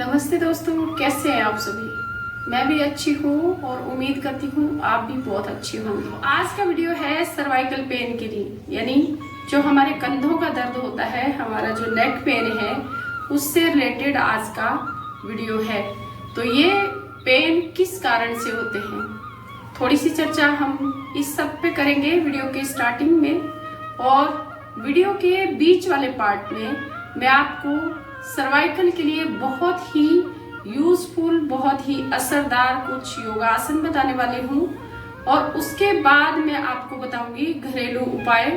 नमस्ते दोस्तों, कैसे हैं आप सभी। मैं भी अच्छी हूँ और उम्मीद करती हूँ आप भी बहुत अच्छी होंगे। आज का वीडियो है सर्वाइकल पेन के लिए, यानी जो हमारे कंधों का दर्द होता है, हमारा जो नेक पेन है, उससे रिलेटेड आज का वीडियो है। तो ये पेन किस कारण से होते हैं, थोड़ी सी चर्चा हम इस सब पे करेंगे वीडियो के स्टार्टिंग में। और वीडियो के बीच वाले पार्ट में मैं आपको सर्वाइकल के लिए बहुत ही यूजफुल, बहुत ही असरदार कुछ योगासन बताने वाली हूँ। और उसके बाद मैं आपको बताऊंगी घरेलू उपाय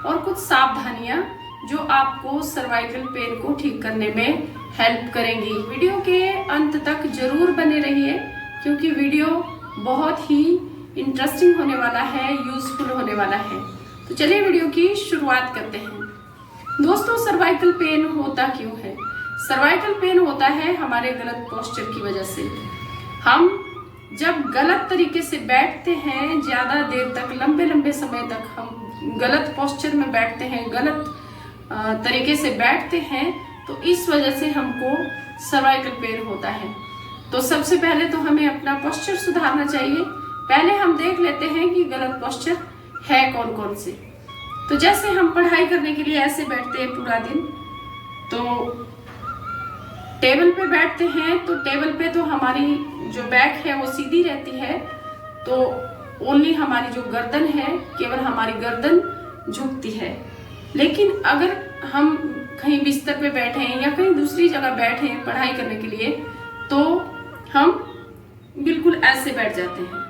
और कुछ सावधानियां जो आपको सर्वाइकल पेन को ठीक करने में हेल्प करेंगी। वीडियो के अंत तक जरूर बने रहिए क्योंकि वीडियो बहुत ही इंटरेस्टिंग होने वाला है, यूजफुल होने वाला है। तो चलिए वीडियो की शुरुआत करते हैं। दोस्तों, सर्वाइकल पेन होता क्यों है? सर्वाइकल पेन होता है हमारे गलत पोस्चर की वजह से। हम जब गलत तरीके से बैठते हैं, ज्यादा देर तक, लंबे लंबे समय तक हम गलत पोस्चर में बैठते हैं, गलत तरीके से बैठते हैं, तो इस वजह से हमको सर्वाइकल पेन होता है। तो सबसे पहले तो हमें अपना पोस्चर सुधारना चाहिए। पहले हम देख लेते हैं कि गलत पोस्चर है कौन कौन से। तो जैसे हम पढ़ाई करने के लिए ऐसे बैठते हैं पूरा दिन, तो टेबल पे बैठते हैं, तो टेबल पे तो हमारी जो बैक है वो सीधी रहती है, तो ओनली हमारी जो गर्दन है, केवल हमारी गर्दन झुकती है। लेकिन अगर हम कहीं बिस्तर पे बैठे हैं या कहीं दूसरी जगह बैठे हैं पढ़ाई करने के लिए, तो हम बिल्कुल ऐसे बैठ जाते हैं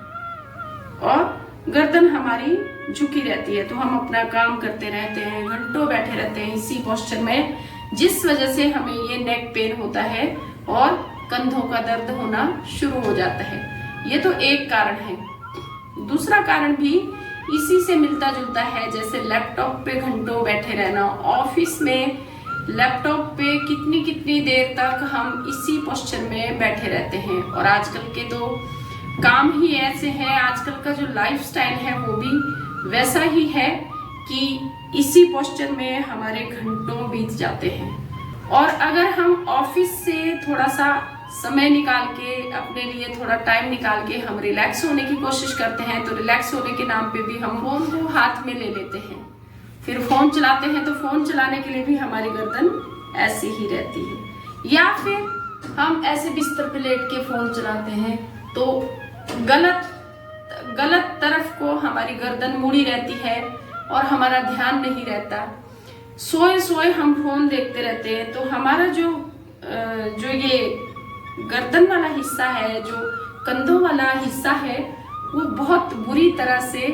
और गर्दन हमारी झुकी रहती है। तो हम अपना काम करते रहते हैं, घंटों बैठे रहते हैं इसी पोस्चर में, जिस वजह से हमें ये नेक पेन होता है और कंधों का दर्द होना शुरू हो जाता है। ये तो एक कारण है। दूसरा कारण भी इसी से मिलता जुलता है, जैसे लैपटॉप पे घंटों बैठे रहना। ऑफिस में लैपटॉप पे कितनी कितनी देर तक हम इसी पोस्चर में बैठे रहते हैं। और आजकल के तो काम ही ऐसे हैं, आजकल का जो लाइफस्टाइल है वो भी वैसा ही है कि इसी पोस्चर में हमारे घंटों बीत जाते हैं। और अगर हम ऑफिस से थोड़ा सा समय निकाल के, अपने लिए थोड़ा टाइम निकाल के हम रिलैक्स होने की कोशिश करते हैं, तो रिलैक्स होने के नाम पे भी हम फोन को हाथ में ले लेते हैं, फिर फोन चलाते हैं। तो फोन चलाने के लिए भी हमारी गर्दन ऐसी ही रहती है। या फिर हम ऐसे बिस्तर पे लेट के फोन चलाते हैं, तो गलत तरफ को हमारी गर्दन मुड़ी रहती है और हमारा ध्यान नहीं रहता। सोए सोए हम फोन देखते रहते हैं, तो हमारा जो ये गर्दन वाला हिस्सा है, जो कंधों वाला हिस्सा है, वो बहुत बुरी तरह से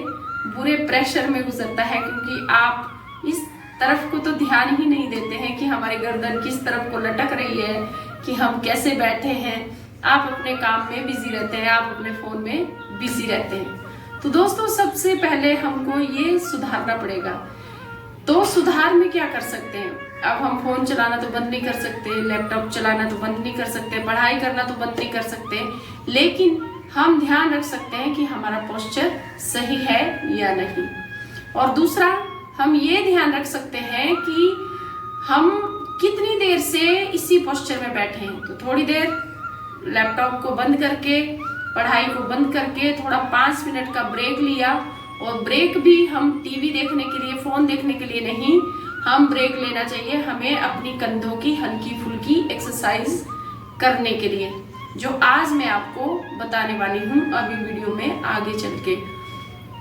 बुरे प्रेशर में गुजरता है। क्योंकि आप इस तरफ को तो ध्यान ही नहीं देते हैं कि हमारी गर्दन किस तरफ को लटक रही है, कि हम कैसे बैठे हैं। आप अपने काम में बिजी रहते हैं, आप अपने फोन में बिजी रहते हैं। तो दोस्तों, सबसे पहले हमको ये सुधारना पड़ेगा। तो सुधार में क्या कर सकते हैं? अब हम फोन चलाना तो बंद नहीं कर सकते, लैपटॉप चलाना तो बंद नहीं कर सकते, पढ़ाई करना तो बंद नहीं कर सकते, लेकिन हम ध्यान रख सकते हैं कि हमारा पोस्चर सही है या नहीं। और दूसरा, हम ये ध्यान रख सकते हैं कि हम कितनी देर से इसी पोस्चर में बैठे हैं। तो थोड़ी देर लैपटॉप को बंद करके, पढ़ाई को बंद करके, थोड़ा 5 मिनट का ब्रेक लिया। और ब्रेक भी हम टीवी देखने के लिए, फोन देखने के लिए नहीं, हम ब्रेक लेना चाहिए हमें अपनी कंधों की हल्की फुल्की एक्सरसाइज करने के लिए, जो आज मैं आपको बताने वाली हूँ अभी वीडियो में आगे चल के।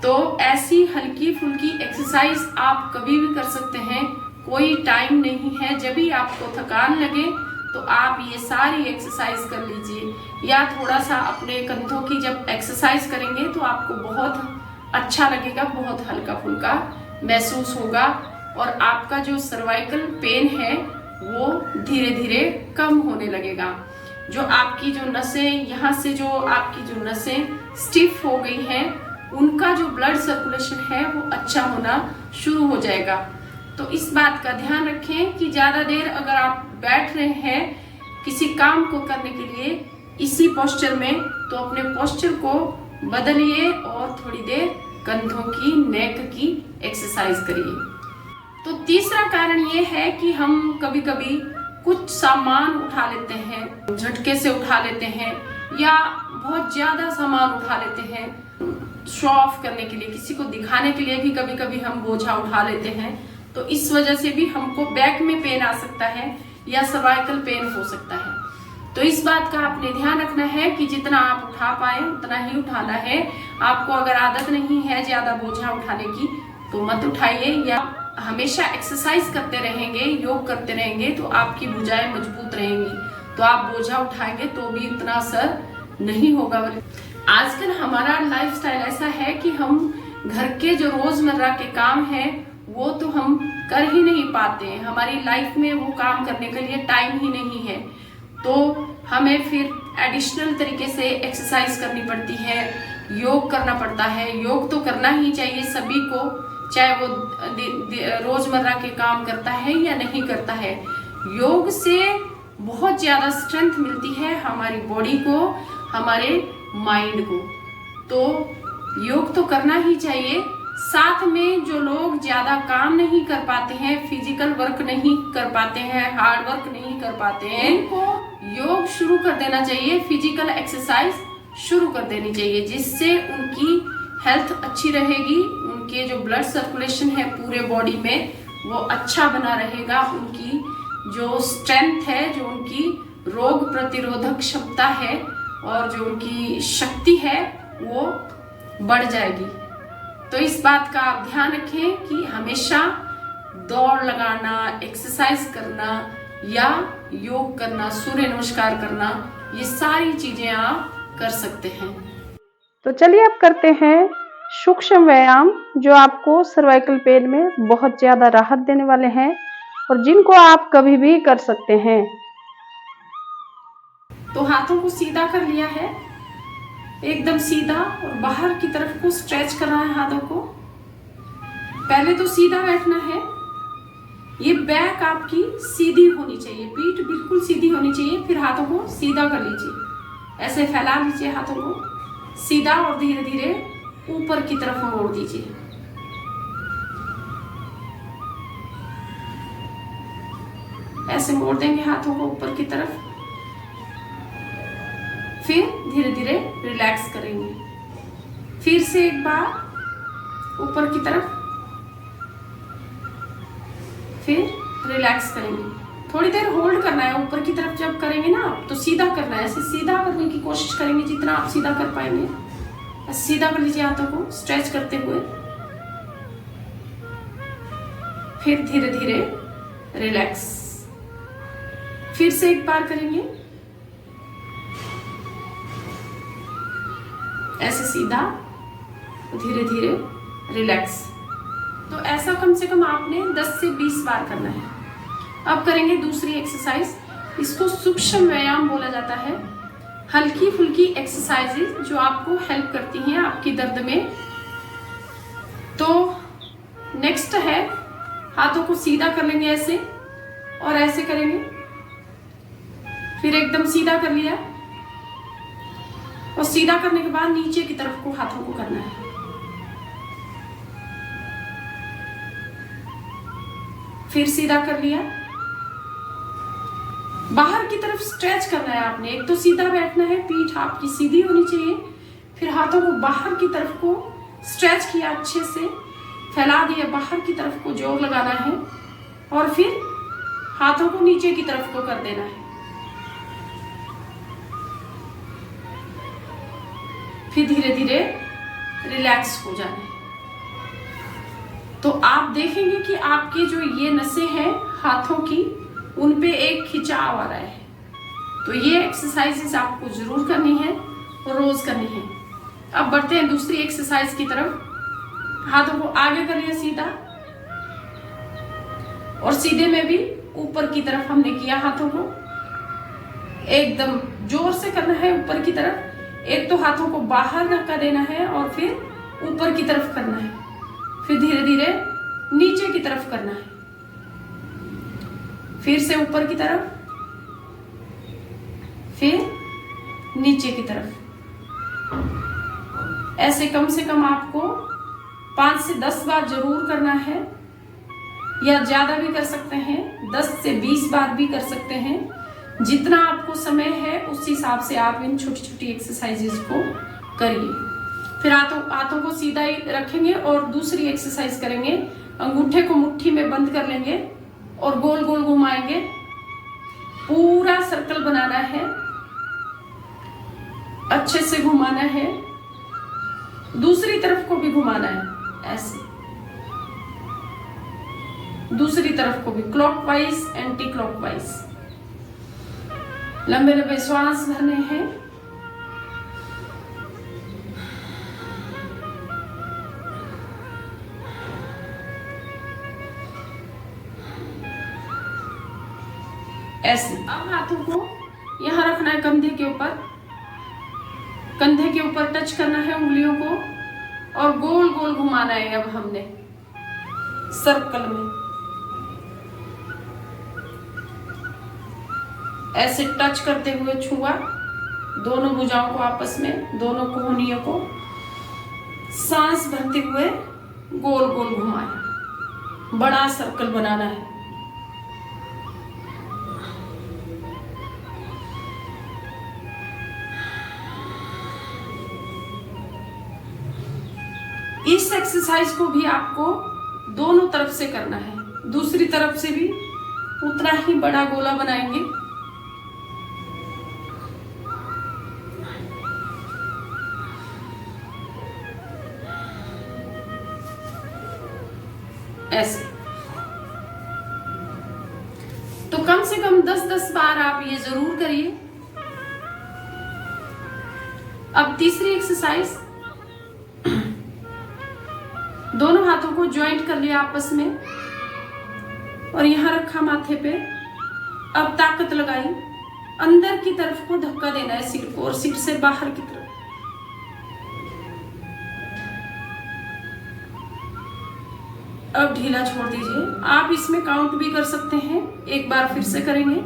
तो ऐसी हल्की फुल्की एक्सरसाइज आप कभी भी कर सकते हैं, कोई टाइम नहीं है। जब भी आपको थकान लगे तो आप ये सारी एक्सरसाइज कर लीजिए। या थोड़ा सा अपने कंधों की जब एक्सरसाइज करेंगे तो आपको बहुत अच्छा लगेगा, बहुत हल्का फुल्का महसूस होगा और आपका जो सर्वाइकल पेन है वो धीरे धीरे कम होने लगेगा। जो आपकी जो नसें, यहाँ से जो आपकी जो नसें स्टिफ हो गई हैं, उनका जो ब्लड सर्कुलेशन है वो अच्छा होना शुरू हो जाएगा। तो इस बात का ध्यान रखें कि ज्यादा देर अगर आप बैठ रहे हैं किसी काम को करने के लिए इसी पोस्चर में, तो अपने पोस्चर को बदलिए और थोड़ी देर कंधों की, नेक की एक्सरसाइज करिए। तो तीसरा कारण ये है कि हम कभी कभी कुछ सामान उठा लेते हैं, झटके से उठा लेते हैं, या बहुत ज्यादा सामान उठा लेते हैं शो ऑफ करने के लिए, किसी को दिखाने के लिए भी कभी कभी हम बोझा उठा लेते हैं। तो इस वजह से भी हमको बैक में पेन आ सकता है या सर्वाइकल पेन हो सकता है। तो इस बात का आपने ध्यान रखना है कि जितना आप उठा पाए उतना ही उठाना है। आपको अगर आदत नहीं है ज्यादा बोझा उठाने की तो मत उठाइए, या हमेशा एक्सरसाइज करते रहेंगे, योग करते रहेंगे तो आपकी भुजाएं मजबूत रहेंगी। तो आप बोझा उठाएंगे तो भी इतना असर नहीं होगा। आजकल हमारा लाइफस्टाइल ऐसा है कि हम घर के जो रोजमर्रा के काम है वो तो हम कर ही नहीं पाते हैं। हमारी लाइफ में वो काम करने के लिए टाइम ही नहीं है, तो हमें फिर एडिशनल तरीके से एक्सरसाइज करनी पड़ती है, योग करना पड़ता है। योग तो करना ही चाहिए सभी को, चाहे वो रोजमर्रा के काम करता है या नहीं करता है। योग से बहुत ज्यादा स्ट्रेंथ मिलती है हमारी बॉडी को, हमारे माइंड को। तो योग तो करना ही चाहिए। साथ में जो लोग ज्यादा काम नहीं कर पाते हैं, फिजिकल वर्क नहीं कर पाते हैं, हार्ड वर्क नहीं कर पाते हैं, उनको योग शुरू कर देना चाहिए, फिजिकल एक्सरसाइज शुरू कर देनी चाहिए, जिससे उनकी हेल्थ अच्छी रहेगी, उनके जो ब्लड सर्कुलेशन है पूरे बॉडी में वो अच्छा बना रहेगा, उनकी जो स्ट्रेंथ है, जो उनकी रोग प्रतिरोधक क्षमता है और जो उनकी शक्ति है वो बढ़ जाएगी। तो इस बात का आप ध्यान रखें कि हमेशा दौड़ लगाना, एक्सरसाइज करना या योग करना, सूर्य नमस्कार करना, ये सारी चीजें आप कर सकते हैं। तो चलिए अब करते हैं सूक्ष्म व्यायाम जो आपको सर्वाइकल पेन में बहुत ज्यादा राहत देने वाले हैं और जिनको आप कभी भी कर सकते हैं। तो हाथों को सीधा कर लिया है, एकदम सीधा, और बाहर की तरफ को स्ट्रेच करना है हाथों को। पहले तो सीधा बैठना है, ये बैक आपकी सीधी होनी चाहिए, पीठ बिल्कुल सीधी होनी चाहिए। फिर हाथों को सीधा कर लीजिए, ऐसे फैला लीजिए हाथों को सीधा और धीरे धीरे ऊपर की तरफ मोड़ दीजिए। ऐसे मोड़ देंगे हाथों को ऊपर की तरफ, फिर धीरे धीरे रिलैक्स करेंगे। फिर से एक बार ऊपर की तरफ, फिर रिलैक्स करेंगे। थोड़ी देर होल्ड करना है। ऊपर की तरफ जब करेंगे ना तो सीधा करना है, ऐसे सीधा करने की कोशिश करेंगे जितना आप सीधा कर पाएंगे। सीधा कर लीजिए हाथों को स्ट्रेच करते हुए, फिर धीरे धीरे रिलैक्स। फिर से एक बार करेंगे ऐसे सीधा, धीरे धीरे रिलैक्स। तो ऐसा कम से कम आपने 10 से 20 बार करना है। अब करेंगे दूसरी एक्सरसाइज, इसको सूक्ष्म व्यायाम बोला जाता है। हल्की फुल्की एक्सरसाइजेज जो आपको हेल्प करती हैं आपकी दर्द में। तो नेक्स्ट है, हाथों को सीधा कर लेंगे ऐसे और ऐसे करेंगे, फिर एकदम सीधा कर लिया और सीधा करने के बाद नीचे की तरफ को हाथों को करना है। फिर सीधा कर लिया, बाहर की तरफ स्ट्रेच करना है आपने। एक तो सीधा बैठना है, पीठ आपकी सीधी होनी चाहिए, फिर हाथों को बाहर की तरफ को स्ट्रेच किया, अच्छे से फैला दिया, बाहर की तरफ को जोर लगाना है और फिर हाथों को नीचे की तरफ को कर देना है। फिर धीरे धीरे रिलैक्स हो जाना है। तो आप देखेंगे कि आपके जो ये नसें हैं हाथों की, उन पे एक खिंचाव आ रहा है। तो ये एक्सरसाइजेस आपको जरूर करनी है और रोज करनी है। अब बढ़ते हैं दूसरी एक्सरसाइज की तरफ। हाथों को आगे कर लिया सीधा, और सीधे में भी ऊपर की तरफ हमने किया। हाथों को एकदम जोर से करना है ऊपर की तरफ। एक तो हाथों को बाहर धक्का देना है और फिर ऊपर की तरफ करना है, फिर धीरे धीरे नीचे की तरफ करना है, फिर से ऊपर की तरफ, फिर नीचे की तरफ। ऐसे कम से कम आपको 5 से 10 बार जरूर करना है। या ज्यादा भी कर सकते हैं, 10 से 20 बार भी कर सकते हैं। जितना आपको समय है उस हिसाब से आप इन छोटी छोटी एक्सरसाइजेज को करिए। फिर हाथों को सीधा ही रखेंगे और दूसरी एक्सरसाइज करेंगे। अंगूठे को मुट्ठी में बंद कर लेंगे और गोल गोल घुमाएंगे। पूरा सर्कल बनाना है, अच्छे से घुमाना है, दूसरी तरफ को भी घुमाना है ऐसे, दूसरी तरफ को भी क्लॉकवाइज एंटी क्लॉकवाइज। लंबे लंबे श्वास भरने हैं। ऐसे अब हाथों को यहां रखना है कंधे के ऊपर, कंधे के ऊपर टच करना है उंगलियों को और गोल गोल घुमाना है। अब हमने सर्कल में ऐसे टच करते हुए छुआ दोनों भुजाओं को आपस में, दोनों कोहनियों को, सांस भरते हुए गोल गोल घुमाया। बड़ा सर्कल बनाना है। इस एक्सरसाइज को भी आपको दोनों तरफ से करना है। दूसरी तरफ से भी उतना ही बड़ा गोला बनाएंगे। ऐसे तो कम से कम 10-10 बार आप ये जरूर करिए। अब तीसरी एक्सरसाइज, दोनों हाथों को ज्वाइंट कर लिया आपस में और यहां रखा माथे पे। अब ताकत लगाई, अंदर की तरफ को धक्का देना है सिर को और सिर से बाहर की तरफ। अब ढीला छोड़ दीजिए। आप इसमें काउंट भी कर सकते हैं। एक बार फिर से करेंगे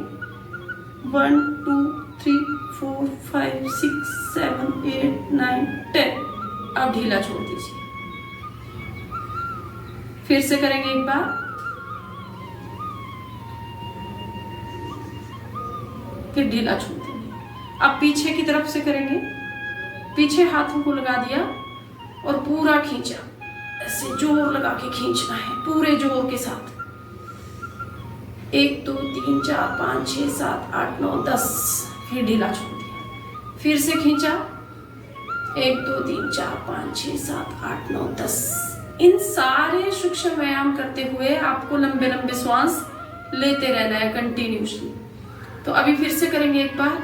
1 2 3 4 5 6 7 8 9 10। अब ढीला छोड़ दीजिए। फिर से करेंगे एक बार, फिर ढीला छोड़ देंगे। अब पीछे की तरफ से करेंगे। पीछे हाथों को लगा दिया और पूरा खींचा, ऐसे जोर लगा के खींचना है पूरे जोर के साथ। 1 2 3 4 5 6 7 8 9 10। फिर ढीला छोड़ दिया, फिर से खींचा 1 2 3 4 5 6 7 8 9 10। इन सारे सूक्ष्म व्यायाम करते हुए आपको लंबे लंबे श्वास लेते रहना है कंटिन्यूसली। तो अभी फिर से करेंगे एक बार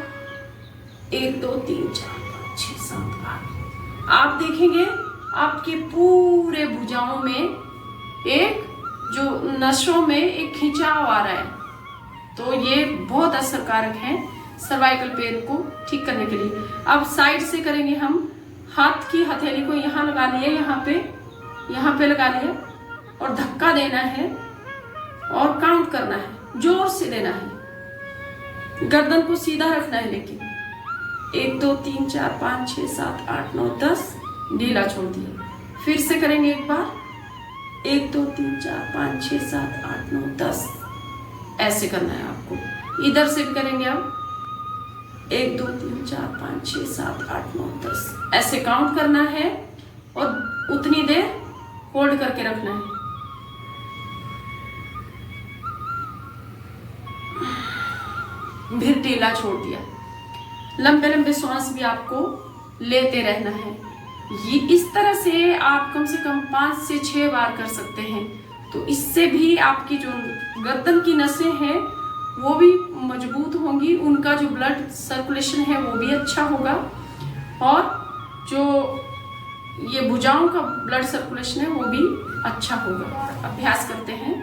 1 2 3 4 5 6 7 8। आप देखेंगे आपके पूरे भुजाओं में एक जो नसों में एक खिंचाव आ रहा है। तो ये बहुत असरकारक है सर्वाइकल पेन को ठीक करने के लिए। अब साइड से करेंगे हम। हाथ की हथेली को यहाँ लगा लिया, यहाँ पे लगा लिया और धक्का देना है और काउंट करना है, जोर से देना है। गर्दन को सीधा रखना है लेकिन 1 2 3 4 5 6 7 8 9 10। ढीला छोड़ दिया। फिर से करेंगे एक बार 1 2 3 4 5 6 7 8 9 10। ऐसे करना है आपको। इधर से भी करेंगे अब 1 2 3 4 5 6 7 8 9 10। ऐसे काउंट करना है और उतनी देर होल्ड करके रखना है। फिर ढीला छोड़ दिया। लंबे लंबे श्वास भी आपको लेते रहना है। ये इस तरह से आप कम से कम 5 से 6 बार कर सकते हैं। तो इससे भी आपकी जो गर्दन की नसें हैं वो भी मजबूत होंगी, उनका जो ब्लड सर्कुलेशन है वो भी अच्छा होगा और जो ये भुजाओं का ब्लड सर्कुलेशन है वो भी अच्छा होगा। अभ्यास करते हैं।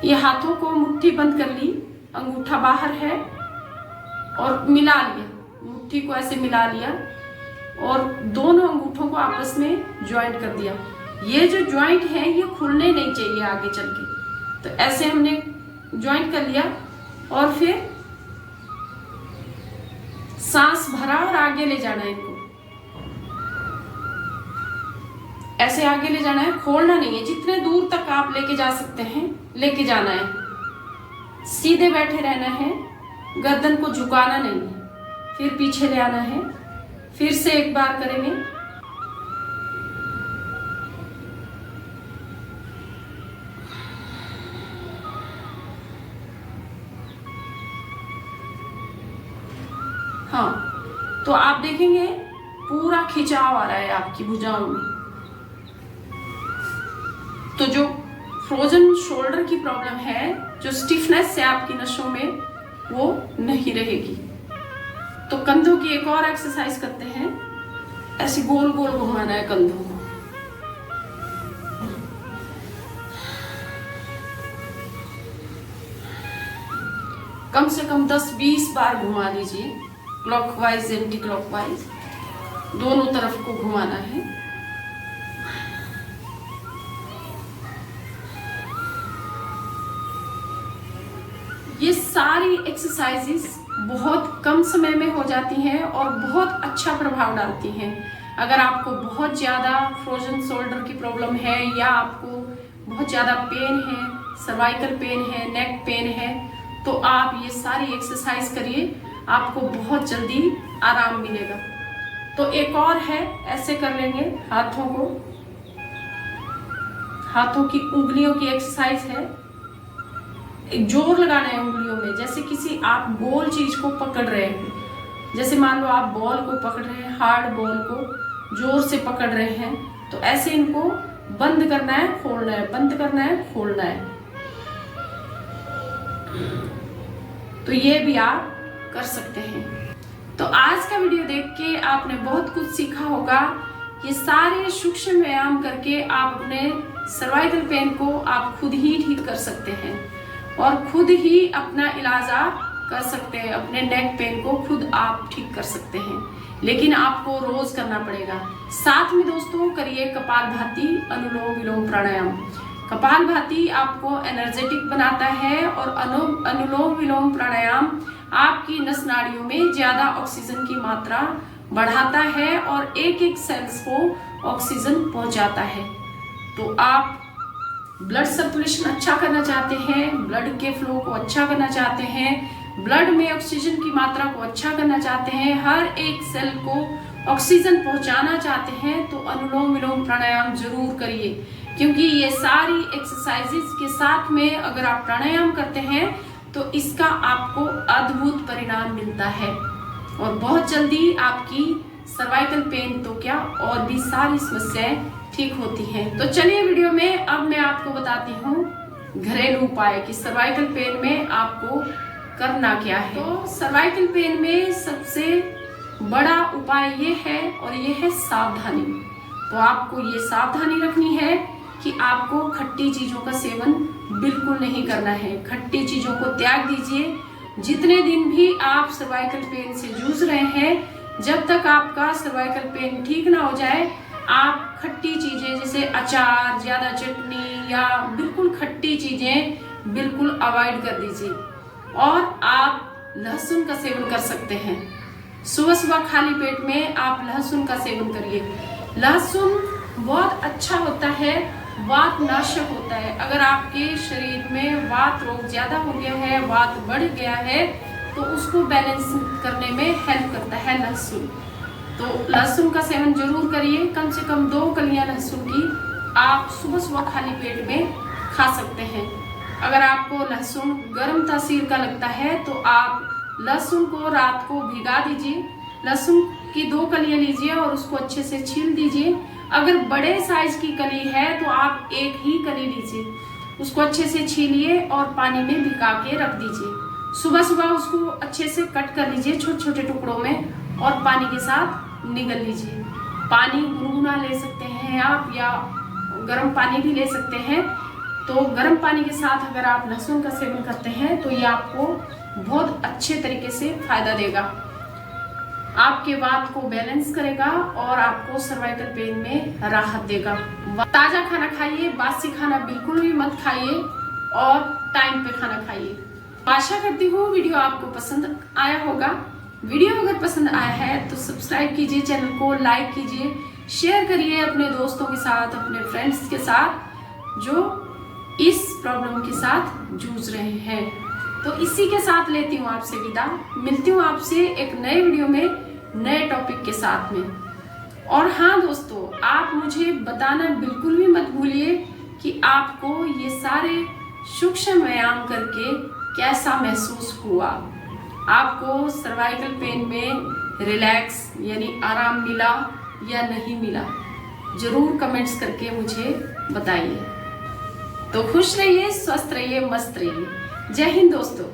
ये हाथों को मुट्ठी बंद कर ली, अंगूठा बाहर है और मिला लिया, मुट्ठी को ऐसे मिला लिया और दोनों अंगूठों को आपस में ज्वाइंट कर दिया। ये जो ज्वाइंट है ये खुलने नहीं चाहिए आगे चल के। तो ऐसे हमने ज्वाइंट कर लिया और फिर सांस भरा और आगे ले जाना है इनको। ऐसे आगे ले जाना है, खोलना नहीं है। जितने दूर तक आप लेके जा सकते हैं लेके जाना है। सीधे बैठे रहना है, गर्दन को झुकाना नहीं है। फिर पीछे ले आना है, फिर से एक बार करेंगे। हाँ, तो आप देखेंगे पूरा खिंचाव आ रहा है आपकी भुजाओं में। तो जो फ्रोजन शोल्डर की प्रॉब्लम है, जो स्टिफनेस है आपकी नसों में, वो नहीं रहेगी। तो कंधों की एक और एक्सरसाइज करते हैं। ऐसे गोल गोल घुमाना है कंधों को। कम से कम 10-20 बार घुमा लीजिए, क्लॉकवाइज एंटी क्लॉकवाइज दोनों तरफ को घुमाना है। ये सारी एक्सरसाइजेस बहुत कम समय में हो जाती हैं और बहुत अच्छा प्रभाव डालती हैं। अगर आपको बहुत ज़्यादा फ्रोजन शोल्डर की प्रॉब्लम है या आपको बहुत ज़्यादा पेन है, सर्वाइकल पेन है, नेक पेन है, तो आप ये सारी एक्सरसाइज करिए, आपको बहुत जल्दी आराम मिलेगा। तो एक और है, ऐसे कर लेंगे हाथों को, हाथों की उंगलियों की एक्सरसाइज है। एक जोर लगाना है उंगलियों में, जैसे किसी आप गोल चीज को पकड़ रहे हैं। जैसे मान लो आप बॉल को पकड़ रहे हैं, हार्ड बॉल को जोर से पकड़ रहे हैं, तो ऐसे इनको बंद करना है, खोलना है, बंद करना है, खोलना है। तो ये भी आप कर सकते हैं। तो आज का वीडियो देख के आपने बहुत कुछ सीखा होगा। ये सारे सूक्ष्म व्यायाम करके आप अपने सर्वाइकल पेन को आप खुद ही ठीक कर सकते हैं और खुद ही अपना इलाज आप कर सकते हैं। अपने नेक पेन को खुद आप ठीक कर सकते हैं, लेकिन आपको रोज करना पड़ेगा। साथ में दोस्तों करिए कपालभाति, अनुलोम विलोम प्राणायाम। कपालभाति आपको एनर्जेटिक बनाता है और अनुलोम विलोम प्राणायाम आपकी नस नाड़ियों में ज्यादा ऑक्सीजन की मात्रा बढ़ाता है और एक एक सेल्स को ऑक्सीजन पहुंचाता है। तो आप ब्लड सर्कुलेशन अच्छा करना चाहते हैं, ब्लड के फ्लो को अच्छा करना चाहते हैं, ब्लड में ऑक्सीजन की मात्रा को अच्छा करना चाहते हैं, हर एक सेल को ऑक्सीजन पहुंचाना चाहते हैं, तो अनुलोम विलोम प्राणायाम जरूर करिए। क्योंकि ये सारी एक्सरसाइजेस के साथ में अगर आप प्राणायाम करते हैं तो इसका आपको अद्भुत परिणाम मिलता है और बहुत जल्दी आपकी सर्वाइकल पेन तो क्या और भी सारी समस्याएं ठीक होती हैं। तो चलिए वीडियो में अब मैं आपको बताती हूँ घरेलू उपाय कि सर्वाइकल पेन में आपको करना क्या है। तो सर्वाइकल पेन में सबसे बड़ा उपाय ये है और ये है सावधानी। तो आपको ये सावधानी रखनी है कि आपको खट्टी चीजों का सेवन बिल्कुल नहीं करना है। खट्टी चीजों को त्याग दीजिए। जितने दिन भी आप सर्वाइकल पेन से जूझ रहे हैं, जब तक आपका सर्वाइकल पेन ठीक ना हो जाए, आप खट्टी चीजें जैसे अचार, ज्यादा चटनी या बिल्कुल खट्टी चीजें बिल्कुल अवॉइड कर दीजिए। और आप लहसुन का सेवन कर सकते हैं। सुबह सुबह खाली पेट में आप लहसुन का सेवन करिए। लहसुन बहुत अच्छा होता है, वात नाशक होता है। अगर आपके शरीर में वात रोग ज्यादा हो गया है, वात बढ़ गया है, तो उसको बैलेंस करने में हेल्प करता है लहसुन। तो लहसुन का सेवन जरूर करिए। कम से कम 2 कलियां लहसुन की आप सुबह सुबह खाली पेट में खा सकते हैं। अगर आपको लहसुन गर्म तासीर का लगता है तो आप लहसुन को रात को भिगा दीजिए। लहसुन की 2 कलियां लीजिए और उसको अच्छे से छील दीजिए। अगर बड़े साइज की कली है तो आप एक ही कली लीजिए, उसको अच्छे से छीलिए और पानी में भिगा के रख दीजिए। सुबह सुबह उसको अच्छे से कट कर लीजिए छोटे छोटे टुकड़ों में और पानी के साथ निगल लीजिए। पानी गुनगुना ले सकते हैं आप या गर्म पानी भी ले सकते हैं। तो गर्म पानी के साथ अगर आप लहसुन का सेवन करते हैं तो ये आपको बहुत अच्छे तरीके से फायदा देगा, आपके वात को बैलेंस करेगा और आपको सर्वाइकल पेन में राहत देगा। ताजा खाना खाइए, बासी खाना बिल्कुल भी मत खाइए और टाइम पे खाना खाइए। आशा करती हूँ वीडियो आपको पसंद आया होगा। वीडियो अगर पसंद आया है तो सब्सक्राइब कीजिए, चैनल को लाइक कीजिए, शेयर करिए अपने दोस्तों के साथ, अपने फ्रेंड्स के साथ जो इस प्रॉब्लम के साथ जूझ रहे हैं। तो इसी के साथ लेती हूँ आपसे विदा। मिलती हूँ आपसे एक नए वीडियो में नए टॉपिक के साथ में। और हाँ दोस्तों, आप मुझे बताना बिल्कुल भी मत भूलिए कि आपको ये सारे सूक्ष्म व्यायाम करके कैसा महसूस हुआ। आपको सर्वाइकल पेन में रिलैक्स यानी आराम मिला या नहीं मिला, जरूर कमेंट्स करके मुझे बताइए। तो खुश रहिए, स्वस्थ रहिए, मस्त रहिए। जय हिंद दोस्तों।